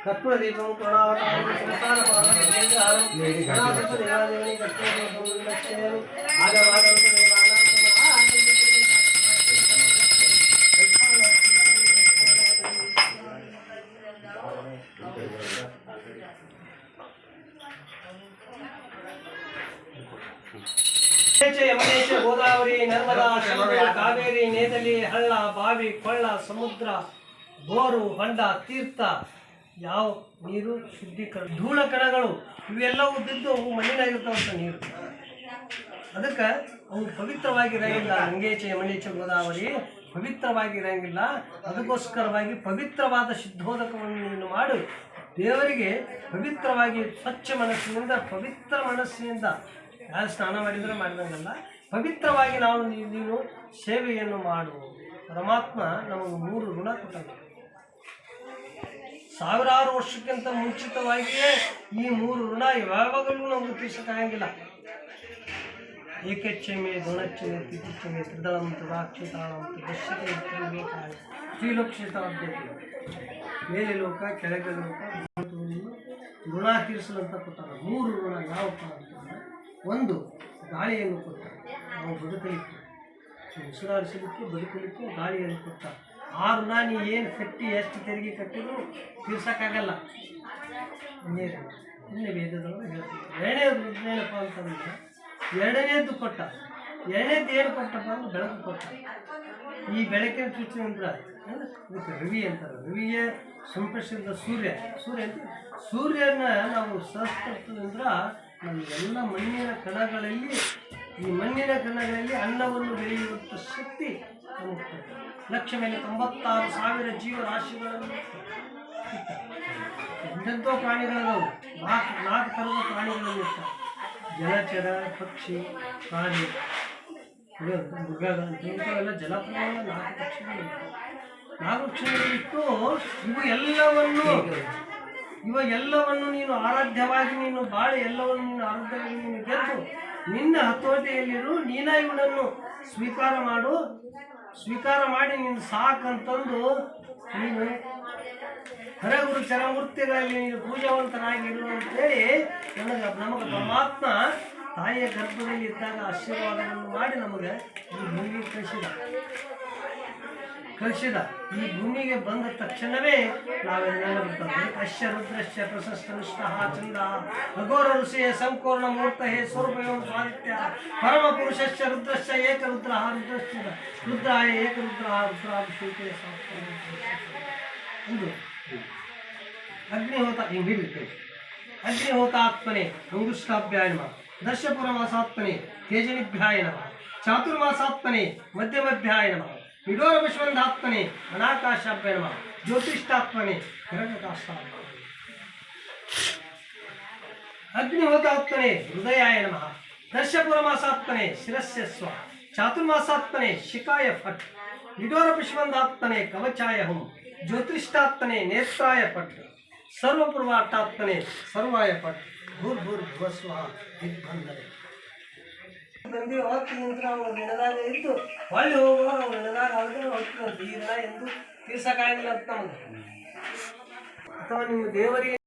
कर्पूर दीपं प्रणवामि संसार पावनं देवादेवी ಯಮನೇಶ ಗೋದಾವರಿ ನರ್ಮದಾ ಕಾವೇರಿ ನೇದಲಿ ಹಳ್ಳ ಬಾವಿ ಕೊಳ್ಳ ಸಮುದ್ರ ಬೋರು ಹೊಂಡ ತೀರ್ಥ ಯಾವ ನೀರು ಶುದ್ಧೀಕರಣ ಧೂಳ ಕಣಗಳು ಇವೆಲ್ಲವೂ ಬಿದ್ದು ಅವು ಮಣ್ಣಿನಾಗಿರ್ತಾವಂತ ನೀರು ಅದಕ್ಕೆ ಅವು ಪವಿತ್ರವಾಗಿರಂಗಿಲ್ಲ. ಗಂಗೇಚ ಯಮನೇಚ ಗೋದಾವರಿ ಪವಿತ್ರವಾಗಿರಂಗಿಲ್ಲ. ಅದಕ್ಕೋಸ್ಕರವಾಗಿ ಪವಿತ್ರವಾದ ಶುದ್ಧೋದಕವನ್ನು ನೀನು ಮಾಡು. ದೇವರಿಗೆ ಪವಿತ್ರವಾಗಿ ಸ್ವಚ್ಛ ಮನಸ್ಸಿನಿಂದ ಪವಿತ್ರ ಮನಸ್ಸಿನಿಂದ ಯಾರು ಸ್ನಾನ ಮಾಡಿದರೆ ಮಾಡಿದಂಗಲ್ಲ, ಪವಿತ್ರವಾಗಿ ನಾವು ನೀನು ಸೇವೆಯನ್ನು ಮಾಡು. ಪರಮಾತ್ಮ ನಮಗೆ 3 ಋಣ ಕೊಟ್ಟನು. ಸಾವಿರಾರು ವರ್ಷಕ್ಕಿಂತ ಮುಂಚಿತವಾಗಿಯೇ ಈ 3 ಋಣ ಯಾವಾಗಲೂ ನಮಗೆ ತೀರ್ಸಕ್ಕಾಗಂಗಿಲ್ಲ. ಏಕೆಚ್ಚಮೆ ಗುಣಚ್ಚಮೆ ತಿಥಿಚ್ಚಮೆ ತ್ರಿದಳಂ ತದಾಕ್ಷಿತಾಳಂ ದಶ್ಯತೆ ತ್ರಿಲೋಕಾಯ ತ್ರಿಲೋಕ್ಷಿತ ಅಭ್ಯತೆ. ಮೇಲೆ ಲೋಕ ಕೆಳಗೆ ಲೋಕ ಋಣ ತೀರಿಸಲಂತ ಕೊಟ್ಟಾರ. 3 ಋಣ ಯಾವಪ್ಪ ಅಂತಂದರೆ, ಒಂದು ಗಾಳಿಯನ್ನು ಕೊಟ್ಟ, ನಾವು ಬದುಕಲಿಕ್ಕೆ ಉಸಿರಾಡಿಸಲಿಕ್ಕೆ ಬದುಕಲಿಕ್ಕೆ ಗಾಳಿಯನ್ನು ಕೊಟ್ಟ. ಆ ಋಣ ನೀ ಏನು ಕಟ್ಟಿ ಎಷ್ಟು ತೆರಿಗೆ ಕಟ್ಟಿದ್ರು ತೀರ್ಸೋಕ್ಕಾಗಲ್ಲ. ಇನ್ನು ವೇದದೊಳಗೆ ಹೇಳ್ತೀವಿ. ಎರಡನೇದು ಏನಪ್ಪ ಅಂತಂದ್ರೆ, ಎರಡನೇದು ಕೊಟ್ಟ. ಎರಡನೇದು ಏನು ಕೊಟ್ಟಪ್ಪ ಅಂದ್ರೆ ಬೆಳಕು ಕೊಟ್ಟ. ಈ ಬೆಳಕಿನ ಸೂಚನೆ ಅಂದ್ರೆ ಇದಕ್ಕೆ ರವಿ ಅಂತಾರೆ. ರವಿಯೇ ಸಂಪ್ರಸಿದ್ಧ ಸೂರ್ಯ. ಸೂರ್ಯನ ನಾವು ಸಹಸ್ರಂದ್ರೆ ನಮಗೆಲ್ಲ ಮಣ್ಣಿನ ಕಣಗಳಲ್ಲಿ, ಈ ಮಣ್ಣಿನ ಕಣಗಳಲ್ಲಿ ಅನ್ನವನ್ನು ಬೆಳೆಯುವಂಥ ಶಕ್ತಿ ನಮಗೆ ಕೊಟ್ಟ. ಲಕ್ಷ ಮೇಲೆ 96,000 ಜೀವರಾಶಿಗಳನ್ನು ಎಂತೆಂಥೋ ಪ್ರಾಣಿಗಳದವು. 4 ಥರದ ಪ್ರಾಣಿಗಳನ್ನು ಇರ್ತಾರೆ. ಜಲಚರ, ಪಕ್ಷಿ, ಪ್ರಾಣಿ, ಮೃಗಗಳು, ಇಂಥವೆಲ್ಲ ಜಲಪ್ರಾಣ 4 ಪಕ್ಷಿಗಳು ಇರ್ತವೆ. 4 ಪಕ್ಷಿಗಳಿಟ್ಟು ಇವ ಎಲ್ಲವನ್ನು ನೀನು ಆರಾಧ್ಯವಾಗಿ ನೀನು ಬಾಳೆ, ಎಲ್ಲವನ್ನು ನೀನು ಆರಾಧ್ಯವಾಗಿ ನೀನು ಗೆದ್ದು ನಿನ್ನ ಹತೋಟಿಯಲ್ಲಿರು. ನೀನ ಇವನನ್ನು ಸ್ವೀಕಾರ ಮಾಡಿ ನೀನು ಸಾಕಂತಂದು ನೀನು ಹರಗುರು ಚರಮೂರ್ತಿಗಳಲ್ಲಿ ನೀನು ಪೂಜಾವಂತನಾಗಿರು ಅಂತೇಳಿ ನಮಗೆ ಪರಮಾತ್ಮ ತಾಯಿಯ ಗರ್ಭದಲ್ಲಿ ಇದ್ದಾಗ ಆಶೀರ್ವಾದವನ್ನು ಮಾಡಿ ನಮಗೆ ಈ ಭೂಮಿಗೆ ಕಳಿಸಿದ. ಈ ಭೂಮಿಗೆ ಬಂದ ತಕ್ಷಣವೇ ನಾವೆಲ್ಲ ಬರ್ತದೆ. ಅಶ್ಯ ರುದ್ರಶ್ಯ ಪ್ರಶಸ್ತ ನಿಷ್ಠಃ ಚಂದ ಅಘೋರ ಋಷಿಯ ಸಂಪೂರ್ಣ ಮೂರ್ತ ಹೇ ಸ್ವರೂಪಯೋಂ ಸ್ವಾದಿತ್ಯ ಪರಮ ಪುರುಷಶ್ಚ ರುದ್ರಶ್ಚ ಏಕ ರುದ್ರ ರುದ್ರಶ್ಚ ರುದ್ರಾಯ ಏಕ ರುದ್ರ ರುದ್ರಾಭಿಷೇಕ ಇದು ಅಗ್ನಿಹೋತ ಹಿಂಗೆ ಹಿಡಿದು ಅಗ್ನಿಹೋತಾತ್ಮನೆ ಅಂಗುಷ್ಟಾಭ್ಯಾಯ ನಮಃ. ದಶಪುರಮಾಸಾತ್ಮನೆ ತೇಜನಿಭ್ಯಾಯ ನಮಃ. ಚಾತುರ್ಮಾಸಾತ್ಮನೆ ಮಧ್ಯಮಭ್ಯಾಯ ನಮಃ. ವಿಡೋರ ವಿಶ್ವಂಧಾತ್ಮನೆ ಅನಾಕಾಶಾಭ್ಯಾಯ ನಮಃ. ಜ್ಯೋತಿಷ್ಠಾತ್ಮನೆ ಕರಗತಾಷ್ಟಾತ್ಮನೆ. ಅಗ್ನಿಹೋತಾತ್ಮನೆ ಹೃದಯಾಯ ನಮಃ. ದಶಪುರಮಾಸಾತ್ಮನೆ ಶಿರಸ್ಯ ಸ್ವ. ಚಾತುರ್ಮಾಸಾತ್ಮನೆ ಶಿಖಾಯ ಫಟ್. ವಿಡೋರ ವಿಶ್ವಂಧಾತ್ಮನೆ ಕವಚಾಯ ಹುಂ. ಜ್ಯೋತಿಷ್ಠಾತ್ಮನೆ ನೇತ್ರಾಯ ಪಟ್. ಸರ್ವಪೂರ್ವಾಟಾತ್ಮನೆ ಸರ್ವಾಯ ಪಟ್. ಭೂರ್ಭುವಸ್ವ ದಿಗ್ಬಂಧನೆ. ಬಂದು ಹೊತ್ತು ನಿಂತರ ಅವನು ನೆನೆದಾಗ ಇದ್ದು ಹೊಳ್ಳಿ ಹೋಗುವ ನೆನೆದಾಗ ಆದ್ರೆ ಹೊತ್ತು ಈ ದಿನ ಎಂದು ತೀರ್ಸಕ್ಕಾಗಿಲ್ಲ ಅಂತ ನಮಗೆ. ಅಥವಾ ನಿಮ್ಮ ದೇವರಿಗೆ